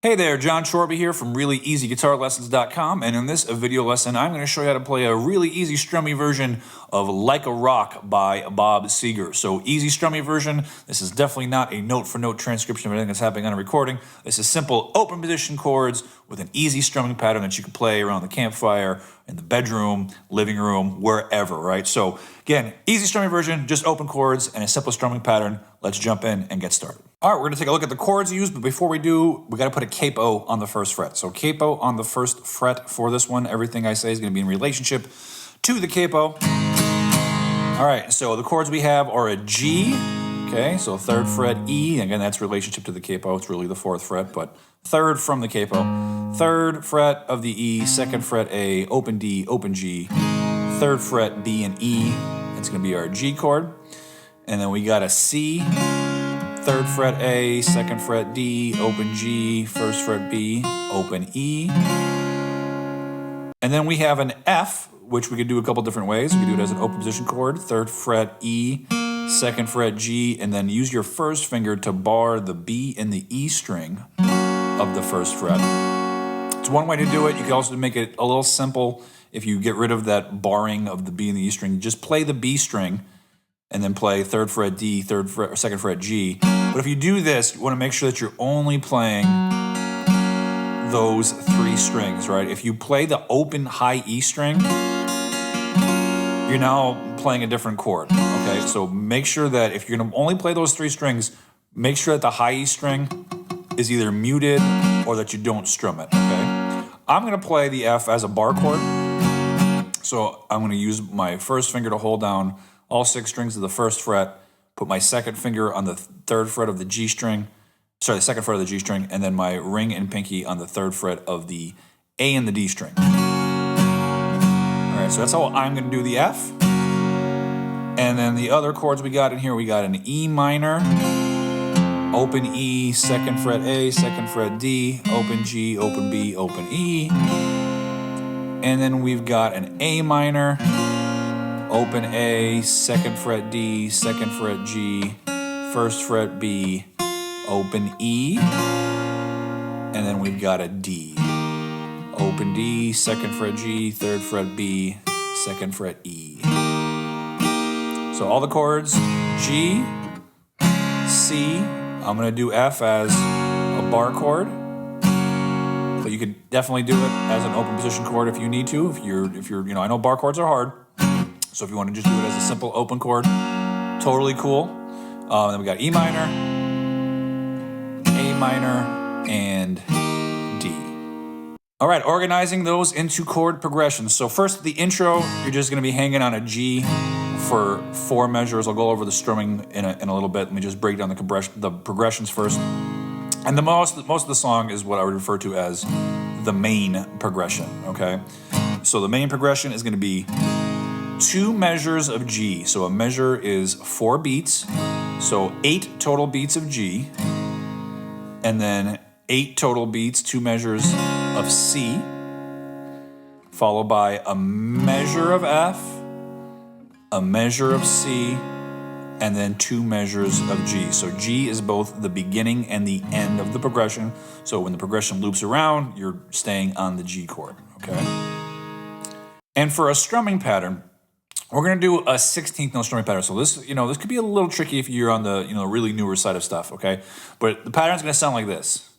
Hey there, Jon Chorba here from ReallyEasyGuitarLessons.com, and in this video lesson, I'm going to show you how to play a really easy strummy version of Like a Rock by Bob Seger. So easy strummy version. This is definitely not a note-for-note transcription of anything that's happening on a recording. This is simple open position chords with an easy strumming pattern that you can play around the campfire, in the bedroom, living room, wherever, right? So again, easy strumming version, just open chords and a simple strumming pattern. Let's jump in and get started. All right, we're gonna take a look at the chords used, but before we do, we gotta put a capo on the first fret. So capo on the first fret for this one. Everything I say is gonna be in relationship to the capo. All right, so the chords we have are a G, okay? So third fret E, again, that's relationship to the capo. It's really the fourth fret, but third from the capo. Third fret of the E, second fret A, open D, open G. Third fret B and E, that's gonna be our G chord. And then we got a C, third fret A, second fret D, open G, first fret B, open E. And then we have an F, which we could do a couple different ways. We could do it as an open position chord, third fret E, second fret G, and then use your first finger to bar the B and the E string of the first fret. It's one way to do it. You can also make it a little simple if you get rid of that barring of the B and the E string. Just play the B string and then play third fret D, third fret, or second fret G. But if you do this, you want to make sure that you're only playing those three strings, right? If you play the open high E string, you're now playing a different chord, okay? So make sure that if you're going to only play those three strings, make sure that the high E string is either muted or that you don't strum it, okay? I'm going to play the F as a bar chord. So I'm going to use my first finger to hold down all six strings of the first fret, put my second finger on the third fret of the G string, sorry, the second fret of the G string, and then my ring and pinky on the third fret of the A and the D string. All right, so that's how I'm going to do the F. And then the other chords we got in here, we got an E minor, open E, second fret A, second fret D, open G, open B, open E. And then we've got an A minor, open A, second fret D, second fret G, first fret B, open E, and then we've got a D. Open D, second fret G, third fret B, second fret E. So all the chords, G, C, I'm gonna do F as a bar chord, but you could definitely do it as an open position chord if you need to. If you're, you know, I know bar chords are hard. So if you want to just do it as a simple open chord, totally cool. Then we got E minor, A minor, and D. All right, organizing those into chord progressions. So first, the intro, you're just going to be hanging on a G for 4 measures. I'll go over the strumming in a little bit. Let me just break down the progressions first. And most of the song is what I would refer to as the main progression, okay? So the main progression is going to be 2 measures of G. So a measure is 4 beats. So 8 total beats of G. And then 8 total beats, 2 measures of C. Followed by a measure of F, a measure of C, and then 2 measures of G. So G is both the beginning and the end of the progression. So when the progression loops around, you're staying on the G chord, okay? And for a strumming pattern, we're going to do a 16th note strumming pattern. So this, this could be a little tricky if you're on the, really newer side of stuff, okay? But the pattern's going to sound like this.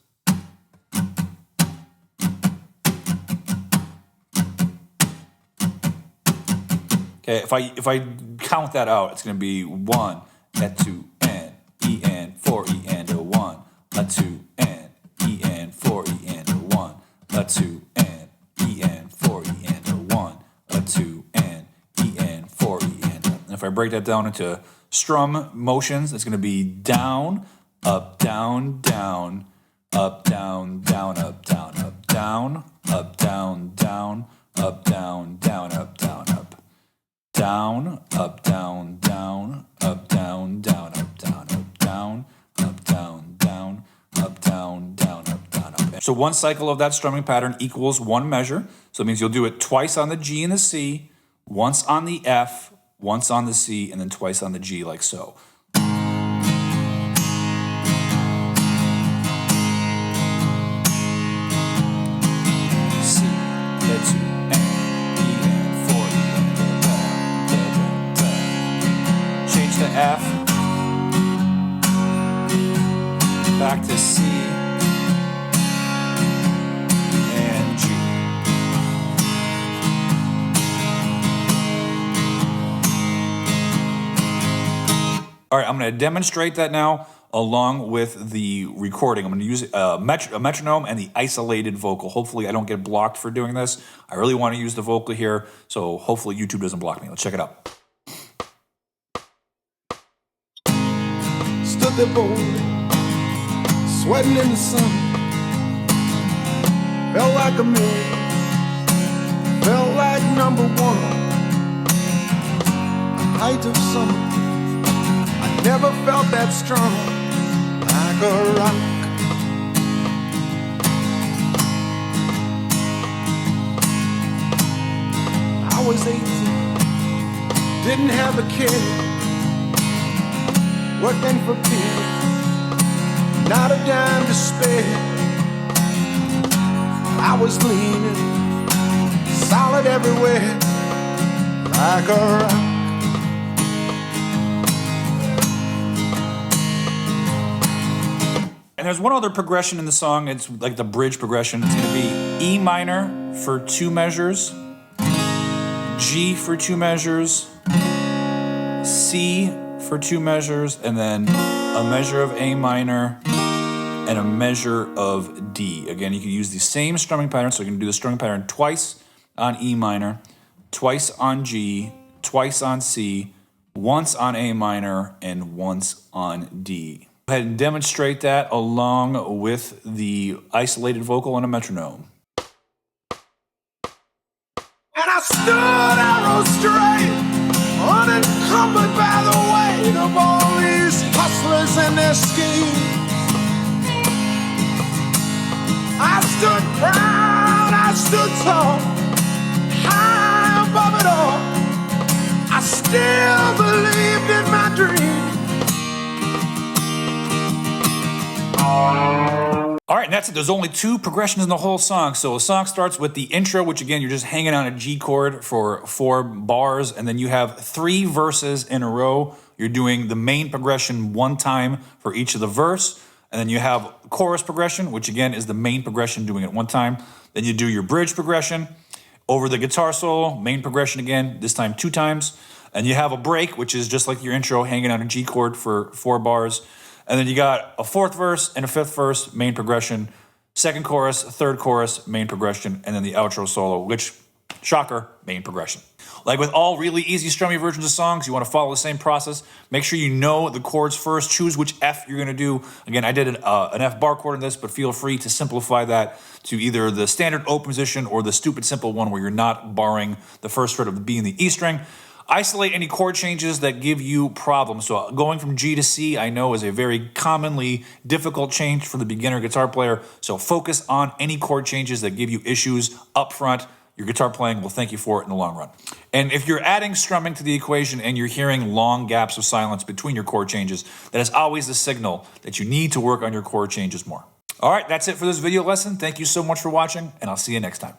Okay, if I count that out, it's going to be 1, and 2, and E and 4, E and a 1, a 2, and E and 4, E and a 1, a 2, and E and 4, E and a 1, a 2, and if I break that down into strum motions, it's going to be down, up, down, down, up, down, down, up, down, up, down, up, down, down, up, down, down, up, down, up, down, up, down, down, up, down, down, up, down, up, down, up, down, down, up, down, down, up, down, up. So one cycle of that strumming pattern equals 1 measure. So it means you'll do it twice on the G and the C, once on the F, once on the C, and then twice on the G, like so. All right, I'm going to demonstrate that now along with the recording. I'm going to use a metronome and the isolated vocal. Hopefully I don't get blocked for doing this. I really want to use the vocal here, so hopefully YouTube doesn't block me. Let's check it out. Stood there bold, sweating in the sun. Felt like a million, felt like number one. Height of summer, I never felt that strong, like a rock. I was 18, didn't have a care, working for peace, not a dime to spare. I was leaning, solid everywhere, like a rock. And there's one other progression in the song. It's like the bridge progression. It's going to be E minor for 2 measures, G for 2 measures, C for 2 measures, and then a measure of A minor and a measure of D. Again, you can use the same strumming pattern, so you can do the strumming pattern twice on E minor, twice on G, twice on C, once on A minor, and once on D. Go ahead and demonstrate that along with the isolated vocal on a metronome. And I stood arrow straight, unencumbered by the weight of all these hustlers and their schemes. I stood proud, I stood tall, high above it all. I still believed in my dream. All right, and that's it. There's only 2 progressions in the whole song. So a song starts with the intro, which again, you're just hanging on a G chord for 4 bars, and then you have 3 verses in a row. You're doing the main progression 1 time for each of the verse, and then you have chorus progression, which again is the main progression, doing it 1 time. Then you do your bridge progression over the guitar solo, main progression again, this time 2 times. And you have a break, which is just like your intro, hanging on a G chord for 4 bars. And then you got a 4th verse and a 5th verse, main progression, 2nd chorus, 3rd chorus, main progression, and then the outro solo, which, shocker, main progression. Like with all really easy strummy versions of songs, you want to follow the same process. Make sure you know the chords first. Choose which F you're going to do. Again, I did an F bar chord in this, but feel free to simplify that to either the standard O position or the stupid simple one where you're not barring the first fret of the B and the E string. Isolate any chord changes that give you problems. So going from G to C, I know, is a very commonly difficult change for the beginner guitar player. So focus on any chord changes that give you issues up front. Your guitar playing will thank you for it in the long run. And if you're adding strumming to the equation and you're hearing long gaps of silence between your chord changes, that is always the signal that you need to work on your chord changes more. All right, that's it for this video lesson. Thank you so much for watching, and I'll see you next time.